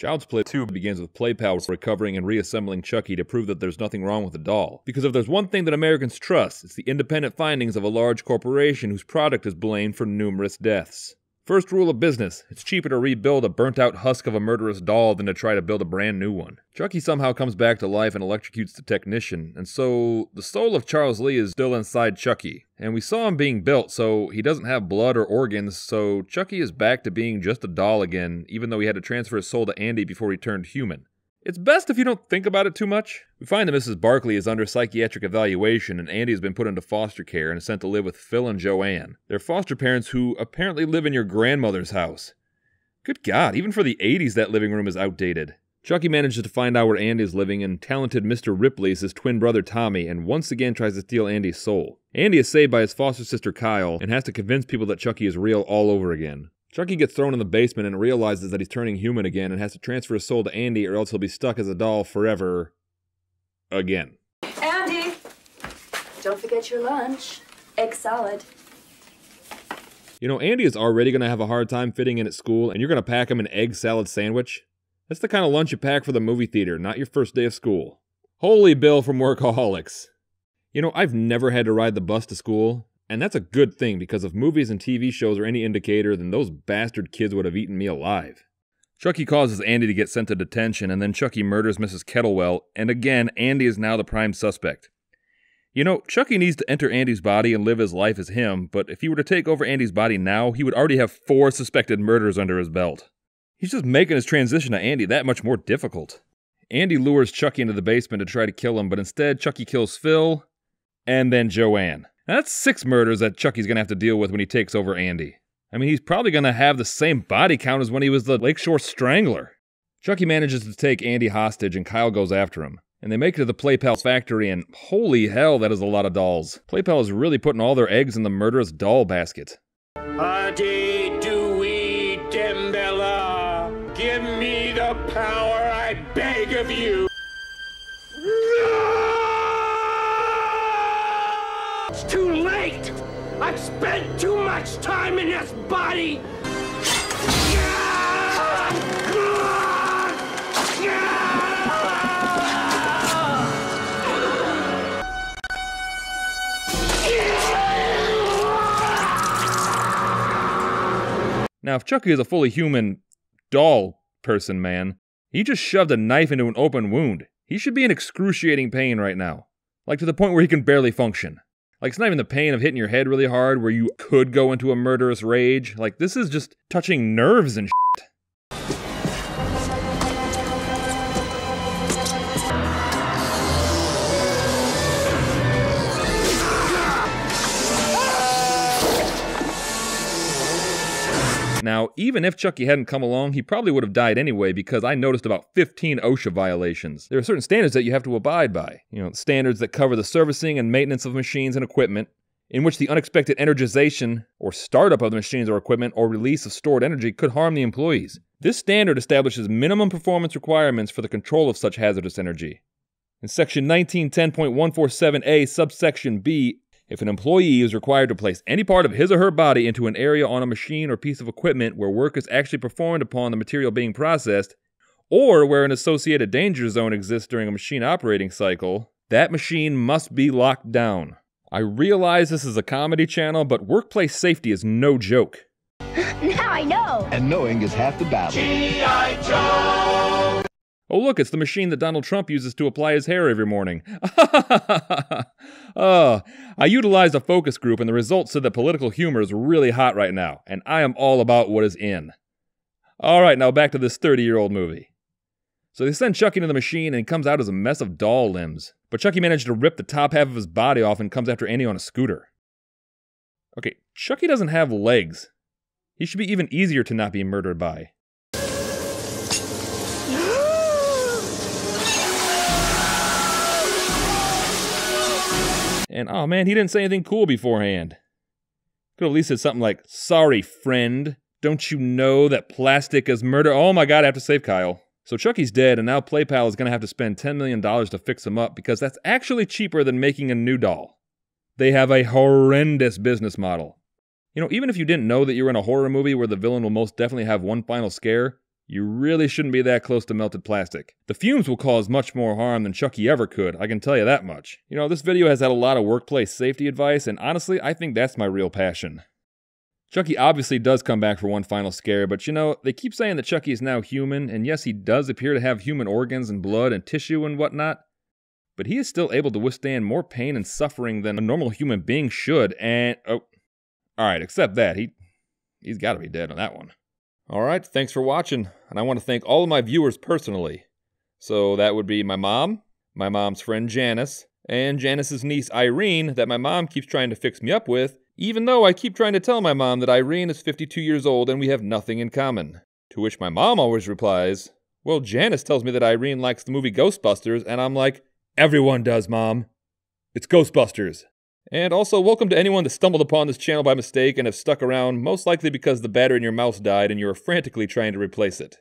Child's Play 2 begins with PlayPal recovering and reassembling Chucky to prove that there's nothing wrong with the doll. Because if there's one thing that Americans trust, it's the independent findings of a large corporation whose product is blamed for numerous deaths. First rule of business, it's cheaper to rebuild a burnt-out husk of a murderous doll than to try to build a brand new one. Chucky somehow comes back to life and electrocutes the technician, and so the soul of Charles Lee is still inside Chucky. And we saw him being built, so he doesn't have blood or organs, so Chucky is back to being just a doll again, even though he had to transfer his soul to Andy before he turned human. It's best if you don't think about it too much. We find that Mrs. Barclay is under psychiatric evaluation and Andy has been put into foster care and is sent to live with Phil and Joanne. They're foster parents who apparently live in your grandmother's house. Good God, even for the 80s that living room is outdated. Chucky manages to find out where Andy is living and talented Mr. Ripley is his twin brother Tommy and once again tries to steal Andy's soul. Andy is saved by his foster sister Kyle and has to convince people that Chucky is real all over again. Chucky gets thrown in the basement and realizes that he's turning human again and has to transfer his soul to Andy or else he'll be stuck as a doll forever. Again. Andy! Don't forget your lunch. Egg salad. You know, Andy is already going to have a hard time fitting in at school and you're going to pack him an egg salad sandwich? That's the kind of lunch you pack for the movie theater, not your first day of school. Holy Bill from Workaholics. You know, I've never had to ride the bus to school. And that's a good thing, because if movies and TV shows are any indicator, then those bastard kids would have eaten me alive. Chucky causes Andy to get sent to detention, and then Chucky murders Mrs. Kettlewell, and again, Andy is now the prime suspect. You know, Chucky needs to enter Andy's body and live his life as him, but if he were to take over Andy's body now, he would already have 4 suspected murders under his belt. He's just making his transition to Andy that much more difficult. Andy lures Chucky into the basement to try to kill him, but instead Chucky kills Phil, and then Joanne. Now, that's 6 murders that Chucky's gonna have to deal with when he takes over Andy. I mean, he's probably gonna have the same body count as when he was the Lakeshore Strangler. Chucky manages to take Andy hostage and Kyle goes after him. And they make it to the PlayPal factory and holy hell, that is a lot of dolls. PlayPal is really putting all their eggs in the murderous doll basket. Adi Dewey Dembella, give me the power, I beg of you. It's too late! I've spent too much time in this body! Now, if Chucky is a fully human doll person, man, he just shoved a knife into an open wound. He should be in excruciating pain right now. Like, to the point where he can barely function. Like, it's not even the pain of hitting your head really hard where you could go into a murderous rage. Like, this is just touching nerves and shit. Now, even if Chucky hadn't come along, he probably would have died anyway because I noticed about 15 OSHA violations. There are certain standards that you have to abide by. You know, standards that cover the servicing and maintenance of machines and equipment, in which the unexpected energization or startup of the machines or equipment or release of stored energy could harm the employees. This standard establishes minimum performance requirements for the control of such hazardous energy. In section 1910.147A, subsection B, if an employee is required to place any part of his or her body into an area on a machine or piece of equipment where work is actually performed upon the material being processed, or where an associated danger zone exists during a machine operating cycle, that machine must be locked down. I realize this is a comedy channel, but workplace safety is no joke. Now I know! And knowing is half the battle. G.I. Joe! Oh look, it's the machine that Donald Trump uses to apply his hair every morning. I utilized a focus group and the results said that political humor is really hot right now, and I am all about what is in. Alright, now back to this 30-year-old movie. So they send Chucky into the machine and he comes out as a mess of doll limbs. But Chucky managed to rip the top half of his body off and comes after Andy on a scooter. Okay, Chucky doesn't have legs. He should be even easier to not be murdered by. And oh man, he didn't say anything cool beforehand. Could at least said something like, "Sorry, friend. Don't you know that plastic is murder?" Oh my god, I have to save Kyle. So Chucky's dead, and now PlayPal is going to have to spend $10 million to fix him up because that's actually cheaper than making a new doll. They have a horrendous business model. You know, even if you didn't know that you were in a horror movie where the villain will most definitely have one final scare, You really shouldn't be that close to melted plastic. The fumes will cause much more harm than Chucky ever could, I can tell you that much. You know, this video has had a lot of workplace safety advice, and honestly, I think that's my real passion. Chucky obviously does come back for one final scare, but you know, they keep saying that Chucky is now human, and yes, he does appear to have human organs and blood and tissue and whatnot, but he is still able to withstand more pain and suffering than a normal human being should, and alright, except that, he's gotta be dead on that one. Alright, thanks for watching, and I want to thank all of my viewers personally. So that would be my mom, my mom's friend Janice, and Janice's niece Irene that my mom keeps trying to fix me up with, even though I keep trying to tell my mom that Irene is 52 years old and we have nothing in common. To which my mom always replies, well, Janice tells me that Irene likes the movie Ghostbusters, and I'm like, everyone does, Mom. It's Ghostbusters. And also, welcome to anyone that stumbled upon this channel by mistake and have stuck around, most likely because the battery in your mouse died and you were frantically trying to replace it.